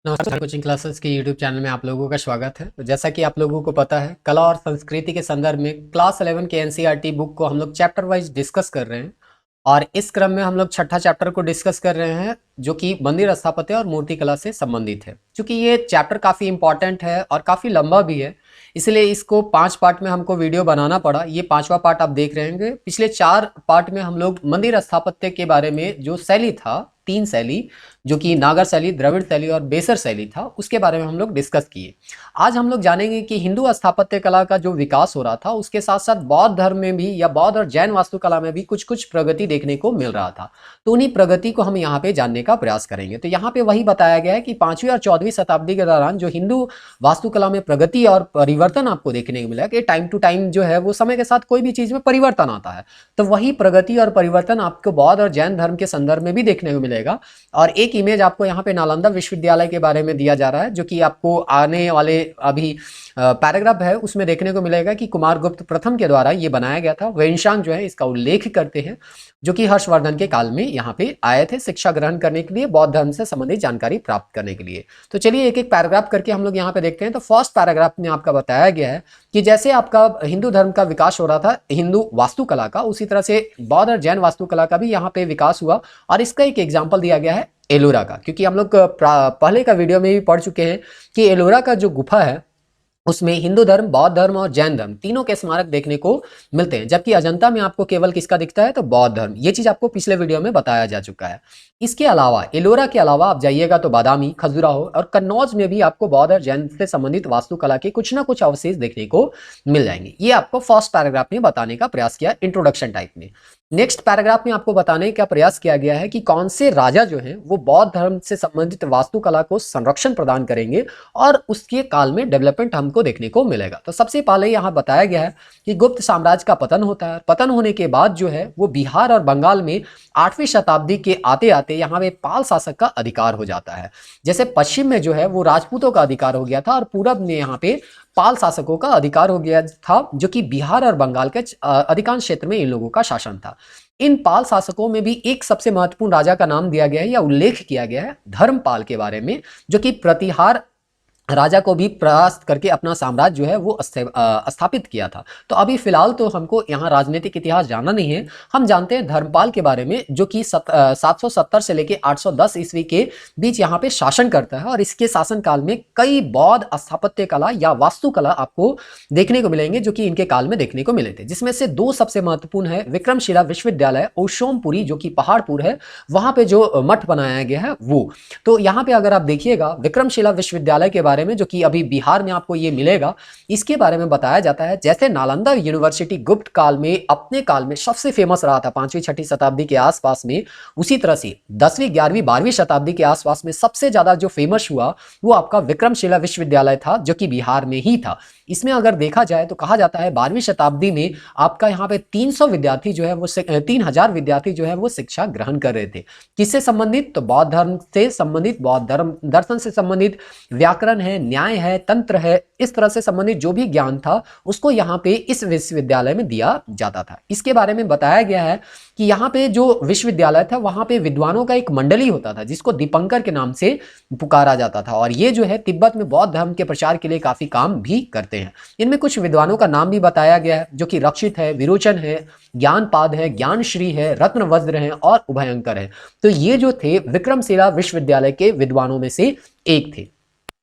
नमस्कार coaching classes के YouTube channel में आप लोगों का स्वागत है। तो जैसा कि आप लोगों को पता है, कला और संस्कृति के संदर्भ में क्लास 11 के एनसीईआरटी बुक को हम लोग चैप्टर वाइज डिस्कस कर रहे हैं। और इस क्रम में हम लोग छठा चैप्टर को डिस्कस कर रहे हैं, जो कि मंदिर स्थापत्य और मूर्ति कला से संबंधित है। क्योंकि ये चैप्टर काफ़ी इंपॉर्टेंट है और काफ़ी लंबा भी है, इसलिए इसको 5 पार्ट में हमको वीडियो बनाना पड़ा। ये 5वां पार्ट आप देख रहे होंगे। पिछले 4 पार्ट में हम लोग मंदिर स्थापत्य के बारे में, जो शैली था, 3 शैली, जो कि नागर शैली, द्रविड़ शैली और बेसर शैली था, उसके बारे में हम लोग डिस्कस किए। आज हम लोग जानेंगे कि हिंदू स्थापत्य कला का जो विकास हो रहा था, उसके साथ साथ बौद्ध धर्म में भी या बौद्ध और जैन वास्तुकला में भी कुछ कुछ प्रगति देखने को मिल रहा था। तो उन्हीं प्रगति को हम यहाँ पे जानने का प्रयास करेंगे। तो यहाँ पे वही बताया गया है कि 5वीं और 14वीं शताब्दी के दौरान जो हिंदू वास्तुकला में प्रगति और परिवर्तन आपको देखने को मिला कि टाइम टू टाइम जो है वो समय के साथ कोई भी चीज में परिवर्तन आता है। तो वही प्रगति और परिवर्तन आपको बौद्ध और जैन धर्म के संदर्भ में भी देखने को मिलेगा। और एक इमेज आपको यहाँ पे नालंदा विश्वविद्यालय के बारे में दिया जा रहा है, जो कि आपको आने वाले अभी पैराग्राफ है उसमें देखने को मिलेगा कि कुमारगुप्त प्रथम के द्वारा ये बनाया गया था। वेनशांग जो है इसका उल्लेख करते हैं, जो कि हर्षवर्धन के काल में यहाँ पे आए थे शिक्षा ग्रहण करने के लिए, बौद्ध धर्म से संबंधित जानकारी प्राप्त करने के लिए। तो चलिए एक एक पैराग्राफ करके हम लोग यहाँ पे देखते हैं। तो फर्स्ट पैराग्राफ में आपका बताया गया है कि जैसे आपका हिंदू धर्म का विकास हो रहा था हिंदू वास्तुकला का, उसी तरह से बौद्ध और जैन वास्तुकला का भी यहाँ पे विकास हुआ। और इसका एक एग्जाम्पल दिया गया है एलोरा का, क्योंकि हम लोग पहले का वीडियो में भी पढ़ चुके हैं कि एलोरा का जो गुफा है उसमें हिंदू धर्म, बौद्ध धर्म और जैन धर्म तीनों के स्मारक देखने को मिलते हैं, जबकि अजंता में आपको केवल किसका दिखता है, तो बौद्ध धर्म। ये चीज आपको पिछले वीडियो में बताया जा चुका है। इसके अलावा एलोरा के अलावा आप जाइएगा तो बादामी, खजुराहो और कन्नौज में भी आपको बौद्ध और जैन से संबंधित वास्तुकला के कुछ ना कुछ अवशेष देखने को मिल जाएंगे। ये आपको फर्स्ट पैराग्राफ में बताने का प्रयास किया, इंट्रोडक्शन टाइप में। नेक्स्ट पैराग्राफ में आपको बताने का प्रयास किया गया है कि कौन से राजा जो हैं वो बौद्ध धर्म से संबंधित वास्तुकला को संरक्षण प्रदान करेंगे और उसके काल में डेवलपमेंट हमको देखने को मिलेगा। तो सबसे पहले यहाँ बताया गया है कि गुप्त साम्राज्य का पतन होता है। पतन होने के बाद जो है वो बिहार और बंगाल में 8वीं शताब्दी के आते आते यहाँ पे पाल शासक का अधिकार हो जाता है। जैसे पश्चिम में जो है वो राजपूतों का अधिकार हो गया था और पूरब में यहाँ पे पाल शासकों का अधिकार हो गया था, जो कि बिहार और बंगाल के अधिकांश क्षेत्र में इन लोगों का शासन था। इन पाल शासकों में भी एक सबसे महत्वपूर्ण राजा का नाम दिया गया है या उल्लेख किया गया है धर्मपाल के बारे में, जो कि प्रतिहार राजा को भी परास्त करके अपना साम्राज्य जो है वो स्थापित किया था। तो अभी फिलहाल तो हमको यहाँ राजनीतिक इतिहास जानना नहीं है, हम जानते हैं धर्मपाल के बारे में, जो कि 770 से लेके 810 ईस्वी के बीच यहाँ पे शासन करता है। और इसके शासन काल में कई बौद्ध स्थापत्य कला या वास्तुकला आपको देखने को मिलेंगे, जो कि इनके काल में देखने को मिले थे। जिसमें से 2 सबसे महत्वपूर्ण है विक्रमशिला विश्वविद्यालय ओशोमपुरी, जो कि पहाड़पुर है, वहां पे जो मठ बनाया गया है वो। तो यहाँ पे अगर आप देखिएगा विक्रमशिला विश्वविद्यालय के बारे में, जो कि अभी बिहार में आपको ये मिलेगा, इसके बारे में बताया जाता है जैसे नालंदा यूनिवर्सिटी गुप्त काल में अपने काल में सबसे फेमस रहा था 5वीं-6वीं शताब्दी के आसपास में, उसी तरह से 10वीं 11वीं 12वीं शताब्दी के आसपास में सबसे ज्यादा जो फेमस हुआ वो आपका विक्रमशिला विश्वविद्यालय था, जो कि बिहार में ही था। इसमें अगर देखा जाए तो कहा जाता है 12वीं शताब्दी में आपका यहाँ पे 300 विद्यार्थी जो है वो 3000 विद्यार्थी जो है वो शिक्षा ग्रहण कर रहे थे। किससे संबंधित, तो बौद्ध धर्म से संबंधित, बौद्ध धर्म दर्शन से संबंधित, व्याकरण है, न्याय है, तंत्र है, इस तरह से संबंधित जो भी ज्ञान था उसको यहाँ पे इस विश्वविद्यालय में दिया जाता था। इसके बारे में बताया गया है कि यहाँ पे जो विश्वविद्यालय था वहां पे विद्वानों का एक मंडली होता था जिसको दीपंकर के नाम से पुकारा जाता था, और ये जो है तिब्बत में बौद्ध धर्म के प्रचार के लिए काफी काम भी करते हैं। इनमें कुछ विद्वानों का नाम भी बताया गया है, जो कि रक्षित है, विरोचन है, ज्ञानपाद है, ज्ञानश्री है, रत्न वज्र है और उभयंकर है। तो ये जो थे विक्रमशिला विश्वविद्यालय के विद्वानों में से एक थे।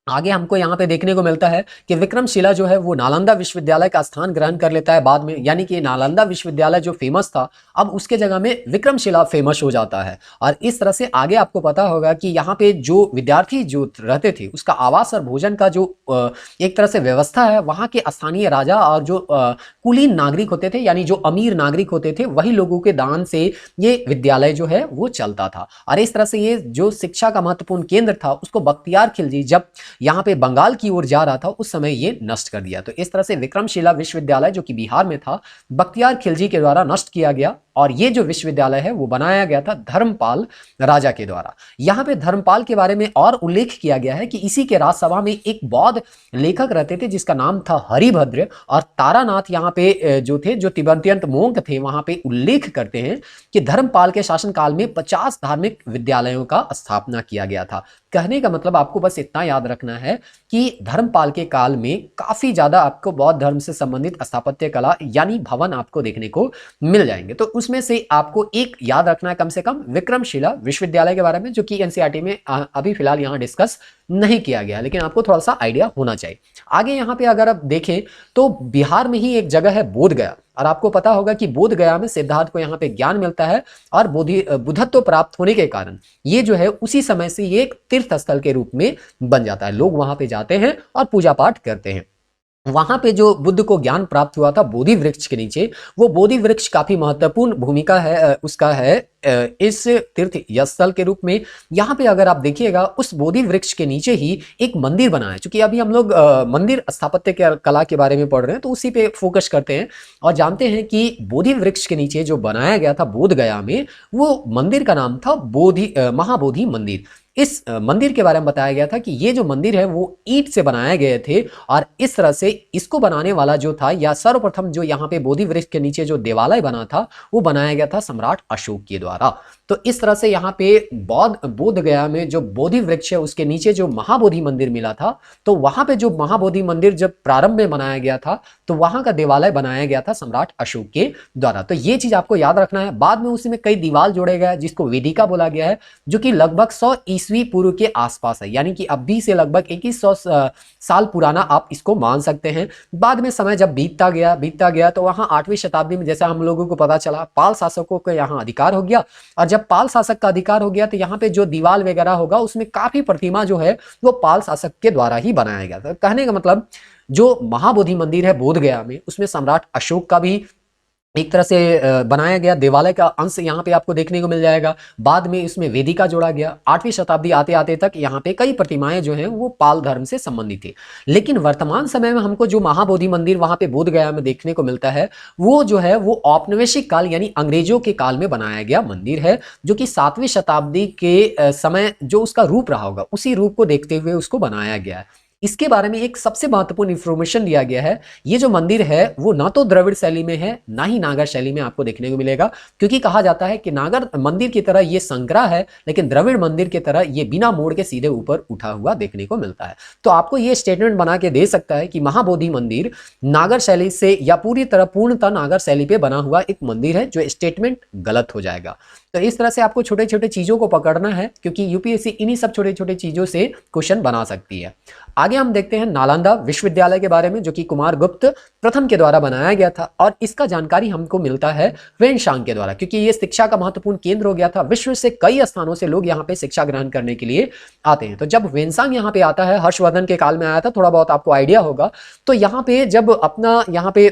आगे हमको यहाँ पे देखने को मिलता है कि विक्रमशिला जो है वो नालंदा विश्वविद्यालय का स्थान ग्रहण कर लेता है बाद में, यानी कि नालंदा विश्वविद्यालय जो फेमस था अब उसके जगह में विक्रमशिला फेमस हो जाता है। और इस तरह से आगे आपको पता होगा कि यहाँ पे जो विद्यार्थी जो रहते थे उसका आवास और भोजन का जो एक तरह से व्यवस्था है, वहाँ के स्थानीय राजा और जो कुलीन नागरिक होते थे यानी जो अमीर नागरिक होते थे वही लोगों के दान से ये विद्यालय जो है वो चलता था। और इस तरह से ये जो शिक्षा का महत्वपूर्ण केंद्र था उसको बख्तियार खिलजी जब यहाँ पे बंगाल की ओर जा रहा था उस समय ये नष्ट कर दिया। तो इस तरह से विक्रमशिला विश्वविद्यालय जो कि बिहार में था बख्तियार खिलजी के द्वारा नष्ट किया गया। और ये जो विश्वविद्यालय है वो बनाया गया था धर्मपाल राजा के द्वारा। यहाँ पे धर्मपाल के बारे में और उल्लेख किया गया है कि इसी के राजसभा में एक बौद्ध लेखक रहते थे जिसका नाम था हरिभद्र, और तारानाथ यहाँ पे जो थे, जो तिब्बतियन मोंक थे, वहां पे उल्लेख करते हैं कि धर्मपाल के शासनकाल में 50 धार्मिक विद्यालयों का स्थापना किया गया था। कहने का मतलब आपको बस इतना याद रखना है कि धर्मपाल के काल में काफी ज्यादा आपको बौद्ध धर्म से संबंधित स्थापत्य कला यानी भवन आपको देखने को मिल जाएंगे। तो उसमें से आपको एक याद रखना है कम से कम विक्रमशिला विश्वविद्यालय के बारे में, जो कि एनसीईआरटी में अभी फिलहाल यहाँ डिस्कस नहीं किया गया, लेकिन आपको थोड़ा सा आइडिया होना चाहिए। आगे यहाँ पे अगर आप देखें तो बिहार में ही एक जगह है बोध गया, और आपको पता होगा कि बोध गया में सिद्धार्थ को यहाँ पे ज्ञान मिलता है, और बुद्धत्व प्राप्त होने के कारण ये जो है उसी समय से ये एक तीर्थ स्थल के रूप में बन जाता है। लोग वहां पे जाते हैं और पूजा पाठ करते हैं। वहां पे जो बुद्ध को ज्ञान प्राप्त हुआ था बोधि वृक्ष के नीचे, वो बोधि वृक्ष काफी महत्वपूर्ण भूमिका है उसका है इस तीर्थ स्थल के रूप में। यहाँ पे अगर आप देखिएगा उस बोधि वृक्ष के नीचे ही एक मंदिर बना है। क्योंकि अभी हम लोग मंदिर स्थापत्य के कला के बारे में पढ़ रहे हैं, तो उसी पे फोकस करते हैं और जानते हैं कि बोधि वृक्ष के नीचे जो बनाया गया था बोध गया में, वो मंदिर का नाम था महाबोधि मंदिर। इस मंदिर के बारे में बताया गया था कि ये जो मंदिर है वो ईंट से बनाए गए थे, और इस तरह से इसको बनाने वाला जो था, या सर्वप्रथम जो यहाँ पे बोधि वृक्ष के नीचे जो देवालय बना था वो बनाया गया था सम्राट अशोक के द्वारा। तो इस तरह से यहाँ पे बोध गया में जो बोधि वृक्ष है उसके नीचे जो महाबोधि मंदिर मिला था, तो वहां पे जो महाबोधि मंदिर जब प्रारंभ में बनाया गया था तो वहां का देवालय बनाया गया था सम्राट अशोक के द्वारा। तो ये चीज आपको याद रखना है। बाद में उसी में कई दीवाल जोड़े गए जिसको वेदिका बोला गया है, जो कि लगभग 100 ईस्वी पूर्व के आसपास है, यानी कि अभी से लगभग 2100 साल पुराना आप इसको मान सकते हैं। बाद में समय जब बीतता गया तो वहां 8वीं शताब्दी में जैसा हम लोगों को पता चला पाल शासकों का यहाँ अधिकार हो गया, और जब पाल शासक का अधिकार हो गया तो यहाँ पे जो दीवाल वगैरह होगा उसमें काफी प्रतिमा जो है वो पाल शासक के द्वारा ही बनाया गया था। कहने का मतलब जो महाबोधि मंदिर है बोध गया में, उसमें सम्राट अशोक का भी एक तरह से बनाया गया देवालय का अंश यहाँ पे आपको देखने को मिल जाएगा। बाद में इसमें वेदिका जोड़ा गया। 8वीं शताब्दी आते आते तक यहाँ पे कई प्रतिमाएं जो हैं वो पाल धर्म से संबंधित थी। लेकिन वर्तमान समय में हमको जो महाबोधि मंदिर वहां पे बोध गया में देखने को मिलता है वो जो है वो औपनिवेशिक काल यानी अंग्रेजों के काल में बनाया गया मंदिर है, जो कि 7वीं शताब्दी के समय जो उसका रूप रहा होगा उसी रूप को देखते हुए उसको बनाया गया है। इसके बारे में एक सबसे महत्वपूर्ण इंफॉर्मेशन दिया गया है, ये जो मंदिर है वो ना तो द्रविड़ शैली में है ना ही नागर शैली में आपको देखने को मिलेगा, क्योंकि कहा जाता है कि नागर मंदिर की तरह ये संकरा है, लेकिन द्रविड़ मंदिर की तरह ये बिना मोड़ के सीधे ऊपर उठा हुआ देखने को मिलता है। तो आपको ये स्टेटमेंट बना के दे सकता है कि महाबोधि मंदिर नागर शैली से या पूरी तरह पूर्णतः नागर शैली पे बना हुआ एक मंदिर है, जो स्टेटमेंट गलत हो जाएगा। तो इस तरह से आपको छोटे छोटे चीजों को पकड़ना है, क्योंकि यूपीएससी इन्हीं सब छोटे छोटे चीजों से क्वेश्चन बना सकती है। आगे हम देखते हैं नालंदा विश्वविद्यालय के बारे में, जो कि कुमार गुप्त प्रथम के द्वारा बनाया गया था, और इसका जानकारी हमको मिलता है वेनशांग के द्वारा, क्योंकि ये शिक्षा का महत्वपूर्ण केंद्र हो गया था। विश्व से कई स्थानों से लोग यहाँ पे शिक्षा ग्रहण करने के लिए आते हैं। तो जब वेनसांग यहाँ पे आता है, हर्षवर्धन के काल में आया था, थोड़ा बहुत आपको आइडिया होगा। तो यहाँ पे जब अपना यहाँ पे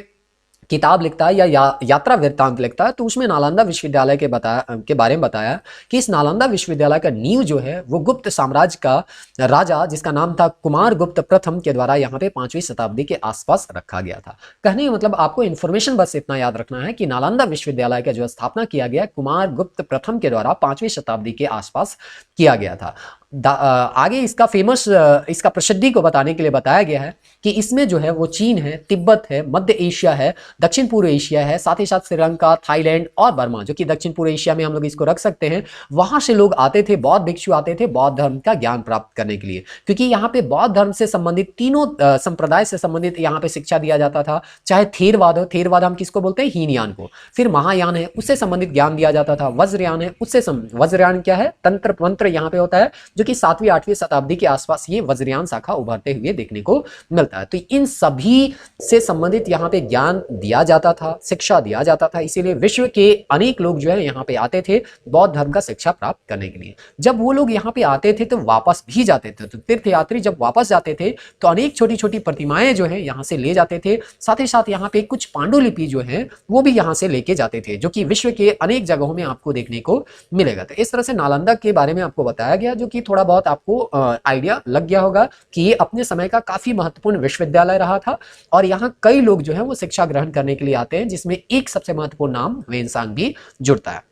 किताब लिखता है या यात्रा वृत्तांत लिखता है, तो उसमें नालंदा विश्वविद्यालय के बारे में बताया कि इस नालंदा विश्वविद्यालय का नींव जो है वो गुप्त साम्राज्य का राजा जिसका नाम था कुमार गुप्त प्रथम के द्वारा यहाँ पे 5वीं शताब्दी के आसपास रखा गया था। कहने का मतलब आपको इन्फॉर्मेशन बस इतना याद रखना है कि नालंदा विश्वविद्यालय का जो स्थापना किया गया कुमार गुप्त प्रथम के द्वारा 5वीं शताब्दी के आसपास किया गया था। आगे इसका प्रसिद्धि को बताने के लिए बताया गया है कि इसमें जो है वो चीन है, तिब्बत है, मध्य एशिया है, दक्षिण पूर्व एशिया है, साथ ही साथ श्रीलंका, थाईलैंड और बर्मा, जो कि दक्षिण पूर्व एशिया में हम लोग इसको रख सकते हैं। वहां से लोग आते थे, बौद्ध भिक्षु आते थे बौद्ध धर्म का ज्ञान प्राप्त करने के लिए, क्योंकि यहाँ पे बौद्ध धर्म से संबंधित तीनों संप्रदाय से संबंधित यहाँ पे शिक्षा दिया जाता था। चाहे थेरवाद हो, थेरवाद हम किसको बोलते हैं, हीनयान को, फिर महायान है उससे संबंधित ज्ञान दिया जाता था, वज्रयान है उससे वज्रयान क्या है, तंत्र मंत्र यहाँ पे होता है, जो कि 7वीं 8वीं शताब्दी के आसपास ये वज्रयान शाखा उभरते हुए देखने को मिलता है। तो इन सभी से संबंधित यहाँ पे ज्ञान दिया जाता था, शिक्षा दिया जाता था। इसीलिए विश्व के अनेक लोग जो है यहाँ पे आते थे बौद्ध धर्म का शिक्षा प्राप्त करने के लिए। जब वो लोग यहाँ पे आते थे तो वापस भी जाते थे। तो तीर्थयात्री जब वापस जाते थे तो अनेक छोटी छोटी प्रतिमाएं जो है यहाँ से ले जाते थे। साथ ही साथ यहाँ पे कुछ पांडुलिपि जो है वो भी यहाँ से लेके जाते थे, जो कि विश्व के अनेक जगहों में आपको देखने को मिलेगा। तो इस तरह से नालंदा के बारे में आपको बताया गया, जो कि थोड़ा बहुत आपको आइडिया लग गया होगा कि ये अपने समय का काफी महत्वपूर्ण विश्वविद्यालय रहा था और यहाँ कई लोग जो है वो शिक्षा ग्रहण करने के लिए आते हैं, जिसमें एक सबसे महत्वपूर्ण नाम ह्वेनसांग भी जुड़ता है।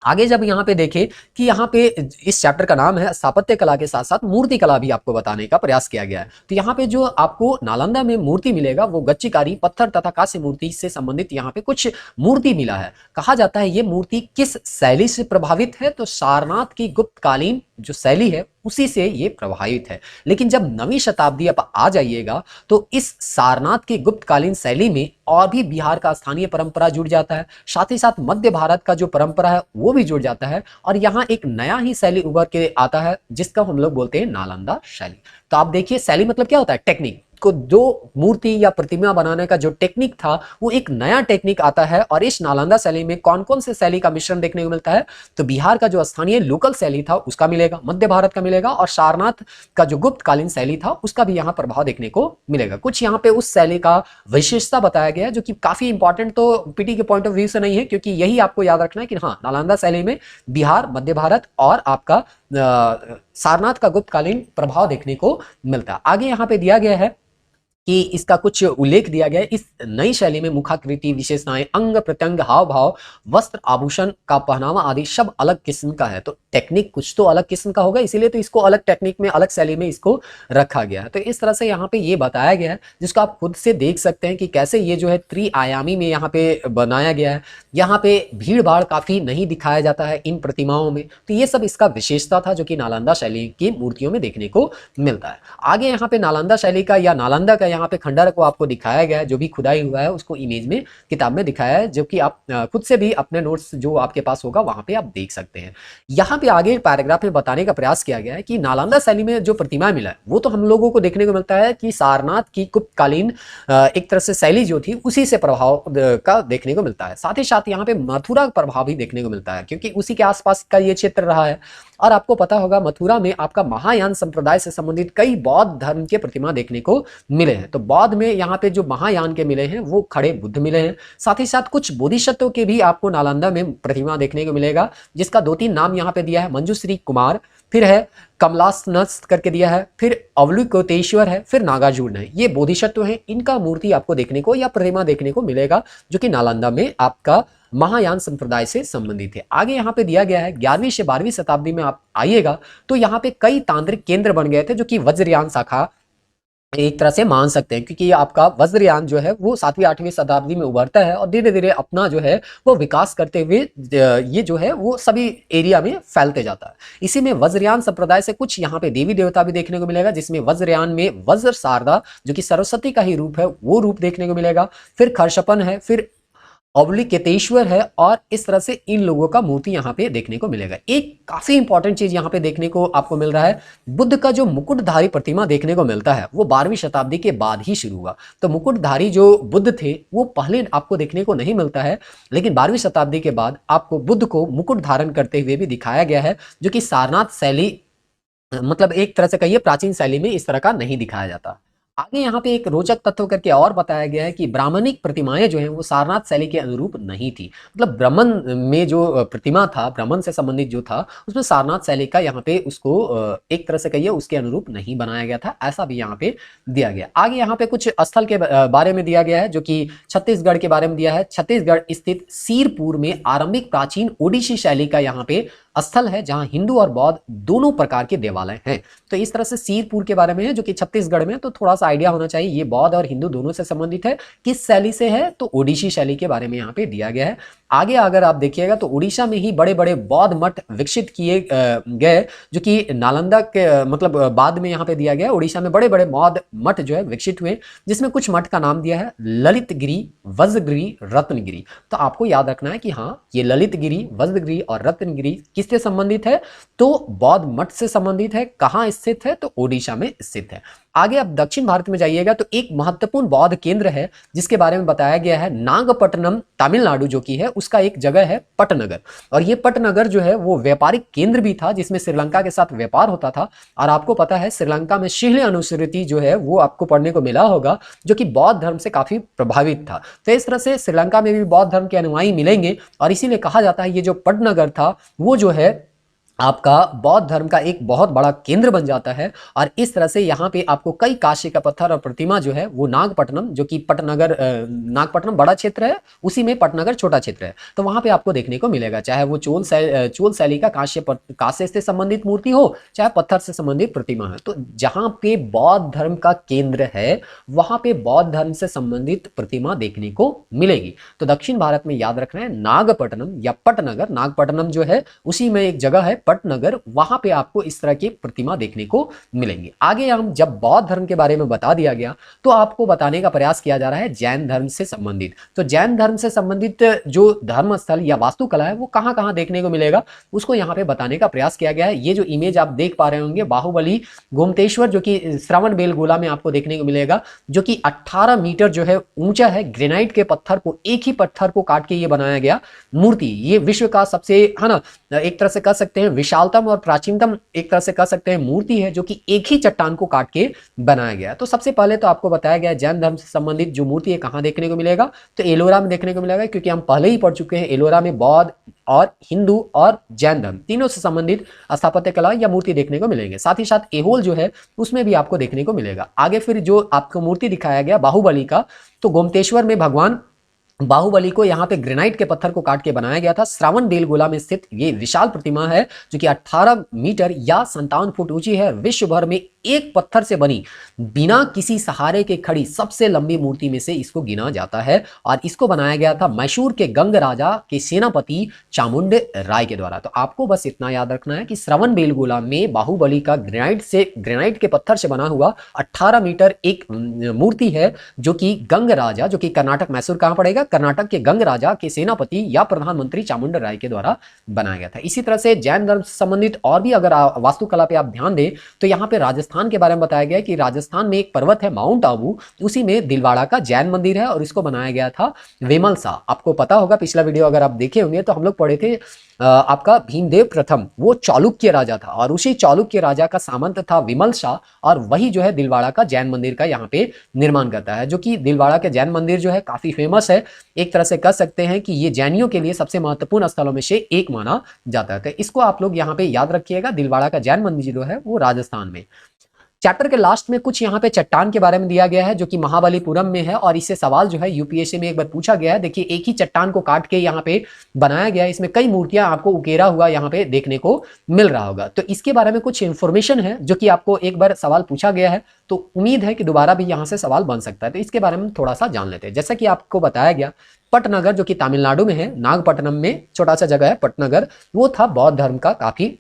आगे जब यहाँ पे देखें कि यहाँ पे इस चैप्टर का नाम है स्थापत्य कला के साथ साथ मूर्ति कला भी आपको बताने का प्रयास किया गया है। तो यहाँ पे जो आपको नालंदा में मूर्ति मिलेगा वो गच्चीकारी पत्थर तथा कांस्य मूर्ति से संबंधित यहाँ पे कुछ मूर्ति मिला है। कहा जाता है ये मूर्ति किस शैली से प्रभावित है, तो सारनाथ की गुप्तकालीन जो शैली है उसी से ये प्रभावित है। लेकिन जब नवीं शताब्दी आप आ जाइएगा तो इस सारनाथ की गुप्तकालीन शैली में और भी बिहार का स्थानीय परंपरा जुड़ जाता है, साथ ही साथ मध्य भारत का जो परंपरा है वो भी जुड़ जाता है और यहाँ एक नया ही शैली उभर के आता है जिसका हम लोग बोलते हैं नालंदा शैली। तो आप देखिए शैली मतलब क्या होता है, टेक्निक को जो मूर्ति या प्रतिमा बनाने का जो टेक्निक था वो एक नया टेक्निक आता है। और इस नालंदा शैली में कौन कौन से शैली का मिश्रण देखने को मिलता है, तो बिहार का जो स्थानीय लोकल शैली था उसका मिलेगा, मध्य भारत का मिलेगा और सारनाथ का जो गुप्तकालीन शैली था उसका भी यहाँ प्रभाव देखने को मिलेगा। कुछ यहाँ पे उस शैली का विशेषता बताया गया है जो कि काफी इंपॉर्टेंट तो पीटी के पॉइंट ऑफ व्यू से नहीं है, क्योंकि यही आपको याद रखना है कि हाँ नालंदा शैली में बिहार, मध्य भारत और आपका सारनाथ का गुप्तकालीन प्रभाव देखने को मिलता है। आगे यहाँ पे दिया गया है कि इसका कुछ उल्लेख दिया गया है। इस नई शैली में मुखाकृति, विशेषताएं, अंग प्रत्यंग, हाव भाव, वस्त्र आभूषण का पहनावा आदि सब अलग किस्म का है। तो टेक्निक कुछ तो अलग किस्म का होगा, इसीलिए तो इसको अलग टेक्निक में, अलग शैली में इसको रखा गया है। तो इस तरह से यहाँ पे ये बताया गया है जिसको आप खुद से देख सकते हैं कि कैसे ये जो है त्रिआयामी में यहाँ पे बनाया गया है। यहाँ पे भीड़ भाड़ काफी नहीं दिखाया जाता है इन प्रतिमाओं में, तो ये सब इसका विशेषता था जो कि नालंदा शैली की मूर्तियों में देखने को मिलता है। आगे यहाँ पे नालंदा शैली का या नालंदा का यहाँ पे खंडहर को आपको दिखाया गया है, जो भी खुदाई हुआ है उसको इमेज में किताब में दिखाया है, जो कि आप खुद से भी अपने नोट्स जो आपके पास होगा वहां पे आप देख सकते हैं। यहाँ पे आगे पैराग्राफ में बताने का प्रयास किया गया है कि नालंदा शैली में जो प्रतिमा मिला है वो तो हम लोगों को देखने को मिलता है कि सारनाथ की गुप्तकालीन एक तरह से शैली जो थी उसी से प्रभाव का देखने को मिलता है। साथ ही साथ यहाँ पे मथुरा का प्रभाव भी देखने को मिलता है क्योंकि उसी के आसपास का ये क्षेत्र रहा है। और आपको पता होगा मथुरा में आपका महायान संप्रदाय से संबंधित कई बौद्ध धर्म के प्रतिमा देखने को मिले हैं। तो बौद्ध में यहाँ पे जो महायान के मिले हैं वो खड़े बुद्ध मिले हैं। साथ ही साथ कुछ बोधिसत्वों के भी आपको नालंदा में प्रतिमा देखने को मिलेगा, जिसका 2-3 नाम यहाँ पे दिया है, मंजुश्री कुमार, फिर है कमलासनस करके दिया है, फिर अवलोकितेश्वर है, फिर नागार्जुन है। ये बोधिसत्व हैं, इनका मूर्ति आपको देखने को या प्रतिमा देखने को मिलेगा जो कि नालंदा में आपका महायान संप्रदाय से संबंधित है। आगे यहाँ पे दिया गया है 11वीं से 12वीं शताब्दी में आप आइएगा तो यहाँ पे कई तांत्रिक केंद्र बन गए थे जो कि वज्रयान शाखा एक तरह से मान सकते हैं, क्योंकि आपका वज्रयान जो है वो 7वीं 8वीं शताब्दी में उभरता है और धीरे धीरे अपना जो है वो विकास करते हुए ये जो है वो सभी एरिया में फैलते जाता है। इसी में वज्रयान संप्रदाय से कुछ यहाँ पे देवी देवता भी देखने को मिलेगा, जिसमें वज्रयान में वज्र शारदा जो कि सरस्वती का ही रूप है वो रूप देखने को मिलेगा, फिर खरशपन है, फिर अवलोकितेश्वर है और इस तरह से इन लोगों का मूर्ति यहाँ पे देखने को मिलेगा। एक काफी इंपॉर्टेंट चीज यहाँ पे देखने को आपको मिल रहा है, बुद्ध का जो मुकुटधारी प्रतिमा देखने को मिलता है वो 12वीं शताब्दी के बाद ही शुरू हुआ। तो मुकुटधारी जो बुद्ध थे वो पहले आपको देखने को नहीं मिलता है, लेकिन 12वीं शताब्दी के बाद आपको बुद्ध को मुकुट धारण करते हुए भी दिखाया गया है, जो कि सारनाथ शैली मतलब एक तरह से कहिए प्राचीन शैली में इस तरह का नहीं दिखाया जाता। आगे यहाँ पे एक रोचक तथ्य करके और बताया गया है कि ब्राह्मणिक प्रतिमाएं जो हैं वो सारनाथ शैली के अनुरूप नहीं थी। मतलब ब्राह्मण में जो प्रतिमा था, ब्राह्मण से संबंधित जो था, उसमें सारनाथ शैली का यहाँ पे उसको एक तरह से कहिए उसके अनुरूप नहीं बनाया गया था, ऐसा भी यहाँ पे दिया गया। आगे यहाँ पे कुछ स्थल के बारे में दिया गया है जो कि छत्तीसगढ़ के बारे में दिया है। छत्तीसगढ़ स्थित सीरपुर में आरंभिक प्राचीन ओडिसी शैली का यहाँ पे स्थल है जहां हिंदू और बौद्ध दोनों प्रकार के देवालय हैं। तो इस तरह से सीरपुर के बारे में है जो कि छत्तीसगढ़ में, तो थोड़ा सा आइडिया होना चाहिए ये बौद्ध और हिंदू दोनों से संबंधित है। किस शैली से है, तो ओडिसी शैली के बारे में यहाँ पे दिया गया है। आगे अगर आप देखिएगा तो उड़ीसा में ही बड़े बड़े बौद्ध मठ विकसित किए गए जो कि नालंदा के मतलब बाद में यहाँ पे दिया गया। उड़ीसा में बड़े बड़े बौद्ध मठ जो है विकसित हुए, जिसमें कुछ मठ का नाम दिया है ललितगिरी, वज्रगिरी, रत्नगिरी। तो आपको याद रखना है कि हाँ ये ललितगिरी, वज्रगिरी और रत्नगिरी किससे संबंधित है, तो बौद्ध मठ से संबंधित है। कहाँ स्थित है, तो ओडिशा में स्थित है। आगे आप दक्षिण भारत में जाइएगा तो एक महत्वपूर्ण बौद्ध केंद्र है जिसके बारे में बताया गया है नागपट्टनम, तमिलनाडु जो की है उसका एक जगह है पटनगर। और ये पटनगर जो है वो व्यापारिक केंद्र भी था जिसमें श्रीलंका के साथ व्यापार होता था। और आपको पता है श्रीलंका में शिहले अनुस्मृति जो है वो आपको पढ़ने को मिला होगा जो कि बौद्ध धर्म से काफी प्रभावित था। तो इस तरह से श्रीलंका में भी बौद्ध धर्म के अनुयायी मिलेंगे और इसीलिए कहा जाता है ये जो पटनगर था वो जो है आपका बौद्ध धर्म का एक बहुत बड़ा केंद्र बन जाता है। और इस तरह से यहाँ पे आपको कई कांस्य का पत्थर और प्रतिमा जो है वो नागपट्टनम, जो कि पटनगर, नागपट्टनम बड़ा क्षेत्र है, उसी में पटनगर छोटा क्षेत्र है, तो वहां पे आपको देखने को मिलेगा। चाहे वो चोल शैली का कांस्य से संबंधित मूर्ति हो, चाहे पत्थर से संबंधित प्रतिमा है, तो जहां पे बौद्ध धर्म का केंद्र है वहां पे बौद्ध धर्म से संबंधित प्रतिमा देखने को मिलेगी। तो दक्षिण भारत में याद रखना है नागपट्टनम या पटनगर, नागपट्टनम जो है उसी में एक जगह है पटनगर, वहां पे आपको इस तरह की प्रतिमा देखने को मिलेंगी। आगे हम जब बौद्ध धर्म के बारे में बता दिया गया तो आपको बताने का प्रयास किया जा रहा है जैन धर्म से संबंधित। तो जैन धर्म से संबंधित जो धर्म स्थल या वास्तुकला है वो कहां कहां देखने को मिलेगा उसको यहाँ पे बताने का प्रयास किया गया है। ये जो इमेज आप देख पा रहे होंगे बाहुबली गोमतेश्वर, जो कि श्रवण बेलगोला में आपको देखने को मिलेगा, जो कि 18 मीटर जो है ऊंचा है। ग्रेनाइट के पत्थर को, एक ही पत्थर को काट के ये बनाया गया मूर्ति। ये विश्व का सबसे, है ना, एक तरह से कह सकते हैं विशालतम और प्राचीनतम, एक तरह से कह सकते हैं मूर्ति है, जो कि एक ही चट्टान को काट के बनाया गया। तो सबसे पहले तो आपको बताया गया जैन धर्म से संबंधित जो मूर्ति है कहां देखने को मिलेगा, तो एलोरा में देखने को मिलेगा, क्योंकि हम पहले ही पढ़ चुके हैं एलोरा में बौद्ध और हिंदू और जैन धर्म तीनों से संबंधित स्थापत्य कला या मूर्ति देखने को मिलेंगे। साथ ही साथ एहोल जो है उसमें भी आपको देखने को मिलेगा। आगे फिर जो आपको मूर्ति दिखाया गया बाहुबली का, तो गोमतेश्वर में भगवान बाहुबली को यहाँ पे ग्रेनाइट के पत्थर को काट के बनाया गया था। श्रावण बेलगोला में स्थित ये विशाल प्रतिमा है, जो कि 18 मीटर या 57 फुट ऊंची है। विश्व भर में एक पत्थर से बनी, बिना किसी सहारे के खड़ी सबसे लंबी मूर्ति में से इसको गिना जाता है। और इसको बनाया गया था मैसूर के गंग राजा के सेनापति चामुंड राय के द्वारा। तो आपको बस इतना याद रखना है कि श्रवण बेलगोला में बाहुबली का ग्रेनाइट के पत्थर से बना हुआ 18 मीटर एक मूर्ति है, जो कि गंग राजा, जो कि कर्नाटक, मैसूर कहां पड़ेगा, कर्नाटक के गंग राजा के सेनापति या प्रधानमंत्री चामुंड राय के द्वारा बनाया गया था। इसी तरह से जैन धर्म से संबंधित और भी अगर वास्तुकला पे आप ध्यान दें तो यहाँ पे राजस्थान के बारे में बताया गया है कि राजस्थान में एक पर्वत है माउंट आबू, उसी में दिलवाड़ा का जैन मंदिर है और इसको बनाया गया था विमल शाह। आपको पता होगा, पिछला वीडियो अगर आप देखे होंगे तो हम लोग पढ़े थे आपका भीमदेव प्रथम, वो चालुक्य राजा था और उसी चालुक्य राजा का सामंत था विमल शाह, और वही जो है दिलवाड़ा का जैन मंदिर का यहाँ पे निर्माण करता है। जो कि दिलवाड़ा के जैन मंदिर जो है काफी फेमस है, एक तरह से कह सकते हैं कि ये जैनियों के लिए सबसे महत्वपूर्ण स्थलों में से एक माना जाता है। तो इसको आप लोग यहाँ पे याद रखिएगा, दिलवाड़ा का जैन मंदिर जो है वो राजस्थान में। चैप्टर के लास्ट में कुछ यहाँ पे चट्टान के बारे में दिया गया है, जो कि महाबलीपुरम में है, और इससे सवाल जो है यूपीएससी में एक बार पूछा गया है। देखिए, एक ही चट्टान को काट के यहाँ पे बनाया गया है, इसमें कई मूर्तियां आपको उकेरा हुआ यहाँ पे देखने को मिल रहा होगा। तो इसके बारे में कुछ इंफॉर्मेशन है जो कि आपको एक बार सवाल पूछा गया है, तो उम्मीद है कि दोबारा भी यहाँ से सवाल बन सकता है। तो इसके बारे में थोड़ा सा जान लेते हैं। जैसा कि आपको बताया गया, पटनगर जो कि तमिलनाडु में है, नागपट्टनम में छोटा सा जगह है पटनगर, वो था बौद्ध धर्म का काफी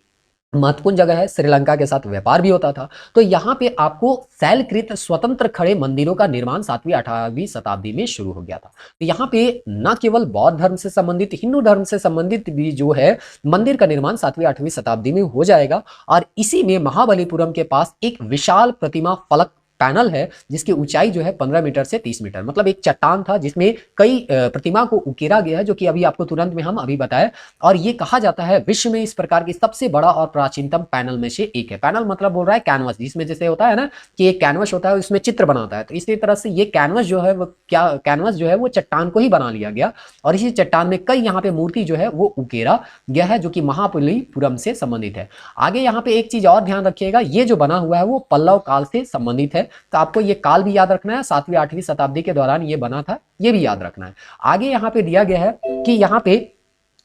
महत्वपूर्ण जगह है। श्रीलंका के साथ व्यापार भी होता था। तो यहाँ पे आपको शैलकृत स्वतंत्र खड़े मंदिरों का निर्माण 7वीं 18वीं शताब्दी में शुरू हो गया था। तो यहाँ पे न केवल बौद्ध धर्म से संबंधित, हिंदू धर्म से संबंधित भी जो है मंदिर का निर्माण 7वीं 8वीं शताब्दी में हो जाएगा। और इसी में महाबलीपुरम के पास एक विशाल प्रतिमा फलक पैनल है, जिसकी ऊंचाई जो है 15 मीटर से 30 मीटर, मतलब एक चट्टान था जिसमें कई प्रतिमा को उकेरा गया है, जो कि अभी आपको तुरंत में हम अभी बताए। और ये कहा जाता है विश्व में इस प्रकार की सबसे बड़ा और प्राचीनतम पैनल में से एक है। पैनल मतलब बोल रहा है कैनवस, जिसमें जैसे होता है ना कि एक कैनवस होता है उसमें चित्र बनाता है, तो इसी तरह से ये कैनवस जो है वो कैनवस जो है वो चट्टान को ही बना लिया गया, और इसी चट्टान में कई यहाँ पे मूर्ति जो है वो उकेरा गया है, जो कि महाबलीपुरम से संबंधित है। आगे यहाँ पे एक चीज और ध्यान रखिएगा, ये जो बना हुआ है वो पल्लव काल से संबंधित है, तो आपको ये काल भी याद रखना है। 7वीं 8वीं शताब्दी के दौरान ये बना था, ये भी याद रखना है। आगे यहाँ पे दिया गया है कि यहाँ पे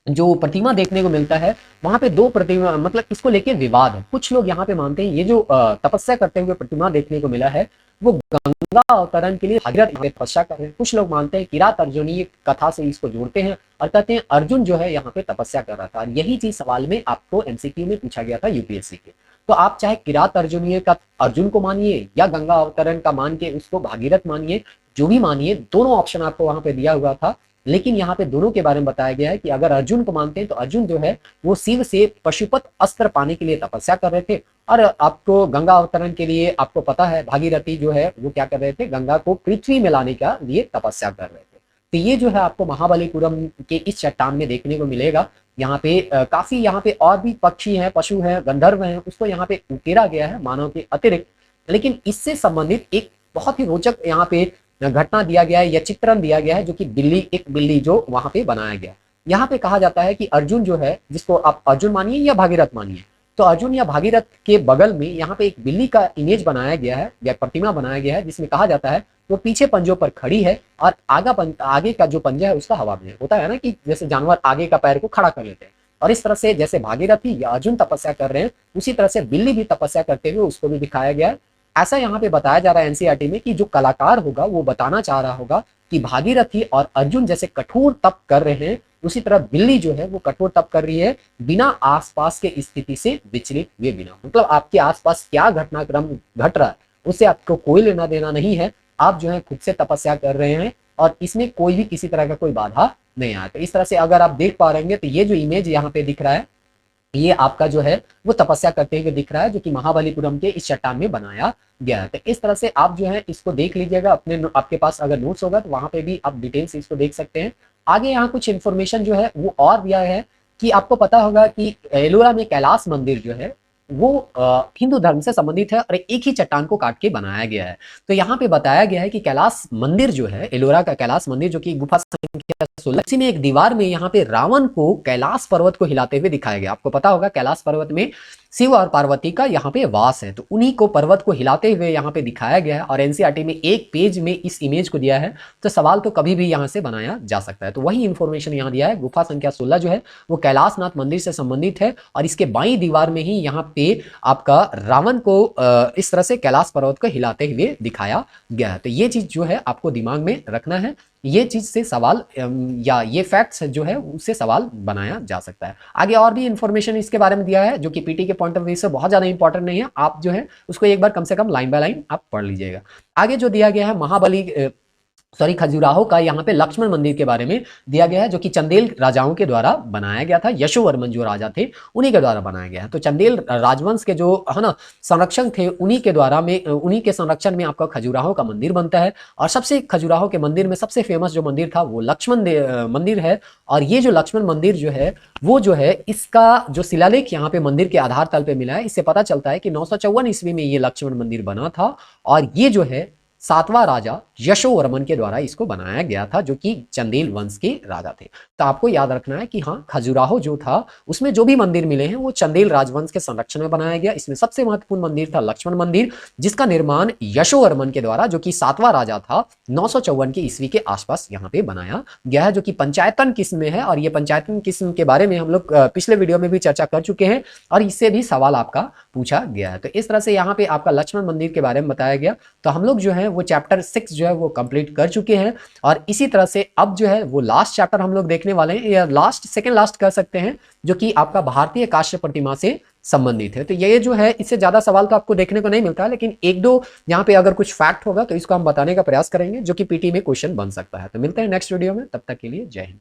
जो प्रतिमा देखने को मिलता है, वहां पे दो प्रतिमा, मतलब इसको लेके विवाद है। कुछ लोग यहाँ पे मानते हैं ये जो तपस्या करते हुए प्रतिमा देखने को मिला है वो गंगा अवतरण के लिए भागीरथ तपस्या कर रहे हैं। कुछ लोग मानते हैं किरात अर्जुनीय कथा से इसको जोड़ते हैं और कहते हैं अर्जुन जो है यहाँ पे तपस्या कर रहा था। और यही चीज सवाल में आपको एमसीक्यू में पूछा गया था यूपीएससी के। तो आप चाहे किरात अर्जुनीय का अर्जुन को मानिए या गंगा अवतरण का मान के उसको भागीरथ मानिए, जो भी मानिए, दोनों ऑप्शन आपको वहां पे दिया हुआ था। लेकिन यहाँ पे दोनों के बारे में बताया गया है कि अगर अर्जुन को मानते हैं तो अर्जुन जो है वो शिव से पशुपत अस्त्र पाने के लिए तपस्या कर रहे थे, और आपको गंगा अवतरण के लिए आपको पता है भागीरथी जो है वो क्या कर रहे थे, गंगा को पृथ्वी में लाने का लिए तपस्या कर रहे थे। तो ये जो है आपको महाबलीपुरम के इस चट्टान में देखने को मिलेगा। यहाँ पे काफी यहाँ पे और भी पक्षी हैं, पशु हैं, गंधर्व हैं, उसको यहाँ पे उकेरा गया है मानव के अतिरिक्त। लेकिन इससे संबंधित एक बहुत ही रोचक यहाँ पे घटना दिया गया है या चित्रण दिया गया है, जो कि एक बिल्ली जो वहां पे बनाया गया। यहाँ पे कहा जाता है कि अर्जुन जो है, जिसको आप अर्जुन मानिए या भागीरथ मानिए, तो अर्जुन या भागीरथ के बगल में यहाँ पे एक बिल्ली का इमेज बनाया गया है या प्रतिमा बनाया गया है, जिसमें कहा जाता है वो पीछे पंजों पर खड़ी है और आगे का जो पंजा है उसका हवा में होता है ना, कि जैसे जानवर आगे का पैर को खड़ा कर लेते हैं, और इस तरह से जैसे भागीरथी या अर्जुन तपस्या कर रहे हैं उसी तरह से बिल्ली भी तपस्या करते हुए उसको भी दिखाया गया है। ऐसा यहाँ पे बताया जा रहा है एनसीईआरटी में कि जो कलाकार होगा वो बताना चाह रहा होगा कि भागीरथी और अर्जुन जैसे कठोर तप कर रहे हैं, उसी तरह बिल्ली जो है वो कठोर तप कर रही है बिना आसपास के स्थिति से विचलित हुए बिना। मतलब आपके आसपास क्या घटनाक्रम घट रहा है उससे आपको कोई लेना देना नहीं है, आप जो है खुद से तपस्या कर रहे हैं और इसमें कोई भी किसी तरह का कोई बाधा नहीं आया। तो इस तरह से अगर आप देख पा रहे हैं तो ये जो इमेज यहाँ पे दिख रहा है ये आपका जो है वो तपस्या करते हुए दिख रहा है, जो कि महाबलीपुरम के इस चट्टान में बनाया गया है। तो इस तरह से आप जो है इसको देख लीजिएगा, अपने आपके पास अगर नोट्स होगा तो वहां पे भी आप डिटेल्स इसको देख सकते हैं। आगे यहाँ कुछ इन्फॉर्मेशन जो है वो और दिया है कि आपको पता होगा कि एलोरा में कैलाश मंदिर जो है वो हिंदू धर्म से संबंधित है और एक ही चट्टान को काट के बनाया गया है। तो यहाँ पे बताया गया है कि कैलाश मंदिर जो है, एलोरा का कैलाश मंदिर जो कि गुफा संख्या 16, इसी में एक दीवार में यहाँ पे रावण को कैलाश पर्वत को हिलाते हुए दिखाया गया। आपको पता होगा कैलाश पर्वत में शिव और पार्वती का यहाँ पे वास है, तो उन्हीं को पर्वत को हिलाते हुए यहाँ पे दिखाया गया है और एनसीईआरटी में एक पेज में इस इमेज को दिया है। तो सवाल तो कभी भी यहाँ से बनाया जा सकता है, तो वही इंफॉर्मेशन यहाँ दिया है। गुफा संख्या 16 जो है वो कैलाशनाथ मंदिर से संबंधित है और इसके बाईं दीवार में ही यहाँ पे आपका रावण को इस तरह से कैलाश पर्वत को हिलाते हुए दिखाया गया है। तो ये चीज जो है आपको दिमाग में रखना है, ये चीज से सवाल या ये फैक्ट्स जो है उससे सवाल बनाया जा सकता है। आगे और भी इंफॉर्मेशन इसके बारे में दिया है जो कि पीटी के पॉइंट ऑफ व्यू से बहुत ज्यादा इंपॉर्टेंट नहीं है, आप जो है उसको एक बार कम से कम लाइन बाय लाइन आप पढ़ लीजिएगा। आगे जो दिया गया है खजुराहो का यहाँ पे लक्ष्मण मंदिर के बारे में दिया गया है, जो कि चंदेल राजाओं के द्वारा बनाया गया था। यशोवर्मन जो राजा थे उन्हीं के द्वारा बनाया गया है। तो चंदेल राजवंश के जो है ना संरक्षण थे उन्हीं के संरक्षण में आपका खजुराहो का मंदिर बनता है। और सबसे खजुराहो के मंदिर में सबसे फेमस जो मंदिर था वो लक्ष्मण मंदिर है। और ये जो लक्ष्मण मंदिर जो है वो जो है इसका जो शिलालेख यहाँ पे मंदिर के आधार तल पे मिला है, इससे पता चलता है कि 954 ईस्वी में ये लक्ष्मण मंदिर बना था और ये जो है 7वां राजा यशोवर्मन के द्वारा इसको बनाया गया था, जो कि चंदेल वंश के राजा थे। तो आपको याद रखना है कि हाँ, खजुराहो जो था उसमें जो भी मंदिर मिले हैं वो चंदेल राजवंश के संरक्षण में बनाया गया। इसमें सबसे महत्वपूर्ण मंदिर था लक्ष्मण मंदिर, जिसका निर्माण यशोवर्मन के द्वारा, जो कि 7वां राजा था, 954 की ईस्वी के आसपास यहाँ पे बनाया गया है, जो कि पंचायतन किस्म में है। और ये पंचायतन किस्म के बारे में हम लोग पिछले वीडियो में भी चर्चा कर चुके हैं और इससे भी सवाल आपका पूछा गया है। तो इस तरह से यहाँ पे आपका लक्ष्मण मंदिर के बारे में बताया गया। तो हम लोग जो है वो चैप्टर 6 जो है वो कंप्लीट कर चुके हैं और इसी तरह से अब जो है वो लास्ट चैप्टर हम लोग देखने वाले हैं, या सेकंड लास्ट कर सकते हैं, जो कि आपका भारतीय काष्ठ प्रतिमा से संबंधित है। तो ये जो है इससे ज्यादा सवाल तो आपको देखने को नहीं मिलता है, लेकिन एक दो यहाँ पे अगर कुछ फैक्ट होगा तो इसको हम बताने का प्रयास करेंगे जो कि पीटी में क्वेश्चन बन सकता है। तो मिलते हैं नेक्स्ट वीडियो में, तब तक के लिए जय हिंद।